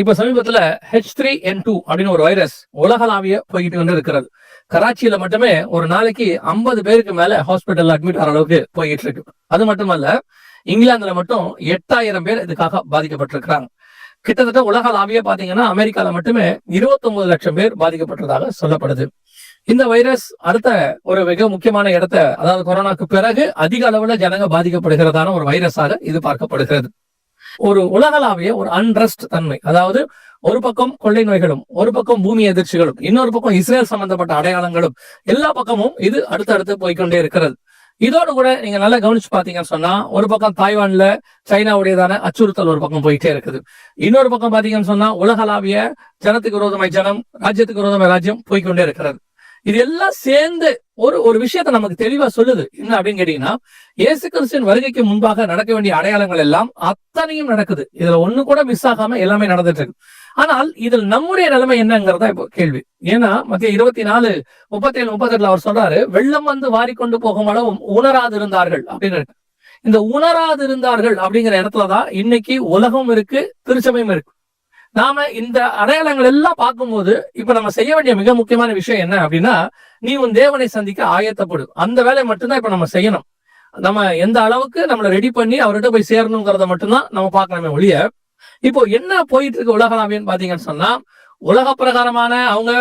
இப்ப சமீபத்துல H3N2 அப்படின்னு ஒரு வைரஸ் உலகளாவிய போயிட்டு வந்து இருக்கிறது. கராச்சியில மட்டுமே ஒரு நாளைக்கு 50 பேருக்கு மேல ஹாஸ்பிட்டல் அட்மிட் ஆகிற அளவுக்கு போயிட்டு இருக்கு. அது மட்டுமல்ல, இங்கிலாந்துல மட்டும் 8000 பேர் இதுக்காக பாதிக்கப்பட்டிருக்கிறாங்க. கிட்டத்தட்ட உலகளாவிய பாத்தீங்கன்னா அமெரிக்கால மட்டுமே 29 லட்சம் பேர் பாதிக்கப்பட்டதாக சொல்லப்படுது. இந்த வைரஸ் அடுத்த ஒரு மிக முக்கியமான இடத்தை, அதாவது கொரோனாக்கு பிறகு அதிக அளவுல ஜனங்க பாதிக்கப்படுகிறதான ஒரு வைரஸாக இது பார்க்கப்படுகிறது. ஒரு உலகளாவிய ஒரு அன்ரெஸ்ட் தன்மை, அதாவது ஒரு பக்கம் கொள்ளை நோய்களும், ஒரு பக்கம் பூமி எதிர்ச்சிகளும், இன்னொரு பக்கம் இஸ்ரேல் சம்பந்தப்பட்ட அடையாளங்களும், எல்லா பக்கமும் இது அடுத்தடுத்து போய்கொண்டே இருக்கிறது. இதோடு கூட நீங்க நல்லா கவனிச்சு பாத்தீங்கன்னு சொன்னா, ஒரு பக்கம் தாய்வான்ல சைனாவுடையதான அச்சுறுத்தல் ஒரு பக்கம் போயிட்டே இருக்குது. இன்னொரு பக்கம் பாத்தீங்கன்னு சொன்னா உலகளாவிய ஜனத்துக்கு விரோதமாய் ஜனம், ராஜ்யத்துக்கு விரோதமாய் ராஜ்யம் போய்கொண்டே இருக்கிறது. இது எல்லாம் சேர்ந்து ஒரு விஷயத்த நமக்கு தெளிவா சொல்லுது. என்ன அப்படின்னு கேட்டீங்கன்னா, இயேசு கிறிஸ்துவின் வருகைக்கு முன்பாக நடக்க வேண்டிய அடையாளங்கள் எல்லாம் அத்தனையும் நடக்குது. இதுல ஒண்ணு கூட மிஸ் ஆகாம எல்லாமே நடந்துட்டு இருக்கு. ஆனால் இதில் நம்முடைய நிலைமை என்னங்கிறதா இப்போ கேள்வி. ஏன்னா மத்திய 24:37-38 அவர் சொல்றாரு, வெள்ளம் வந்து வாரிக்கொண்டு போகும் அளவும் உணராதிருந்தார்கள் அப்படின்னு இருக்கு. இந்த உணராதிருந்தார்கள் அப்படிங்கிற இடத்துலதான் இன்னைக்கு உலகம் இருக்கு, திருச்சபையும் இருக்கு. நாம இந்த அடையாளங்கள் எல்லாம் பார்க்கும்போது இப்ப நம்ம செய்ய வேண்டிய மிக முக்கியமான விஷயம் என்ன அப்படின்னா, நீ உன் தேவனை சந்திக்க ஆயத்தப்படு. அந்த வேலையை மட்டும்தான் இப்ப நம்ம செய்யணும். நம்ம எந்த அளவுக்கு நம்மளை ரெடி பண்ணி அவர்கிட்ட போய் சேரணுங்கிறத மட்டும்தான் நம்ம பார்க்கணுமே ஒழிய, இப்போ என்ன போயிட்டு இருக்கு உலகளாவியன்னு பாத்தீங்கன்னு சொன்னா, உலக பிரகாரமான அவங்க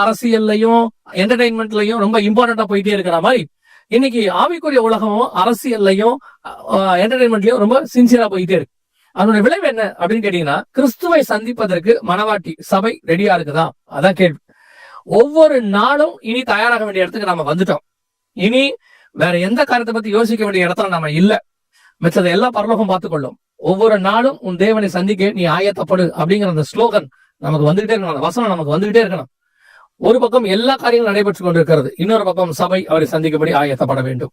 அரசியல்லையும் என்டர்டைன்மெண்ட்லயும் ரொம்ப இம்பார்ட்டண்டா போயிட்டே இருக்கிற மாதிரி, இன்னைக்கு ஆவிக்குரிய உலகமும் அரசியல்லையும் என்டர்டைன்மெண்ட்லயும் ரொம்ப சின்சியரா போயிட்டே இருக்கு. அதனுடைய விளைவு என்ன அப்படின்னு கேட்டீங்கன்னா, கிறிஸ்துவை சந்திப்பதற்கு மனவாட்டி சபை ரெடியா இருக்குதா? அதான் கேள்வி. ஒவ்வொரு நாளும் இனி தயாராக வேண்டிய இடத்துக்கு நம்ம வந்துட்டோம். இனி வேற எந்த காரியத்தை பத்தி யோசிக்க வேண்டிய இடத்துல நம்ம இல்ல. மிச்சதை எல்லாம் பரலோகம் பார்த்துக்கொள்ளும். ஒவ்வொரு நாளும் உன் தேவனை சந்திக்க நீ ஆயத்தப்படு அப்படிங்கிற அந்த ஸ்லோகன் நமக்கு வந்துகிட்டே இருக்கணும். அந்த வசனம் நமக்கு வந்துகிட்டே இருக்கணும். ஒரு பக்கம் எல்லா காரியங்களும் நடைபெற்றுக் கொண்டிருக்கிறது, இன்னொரு பக்கம் சபை அவரை சந்திக்கபடி ஆயத்தப்பட வேண்டும்.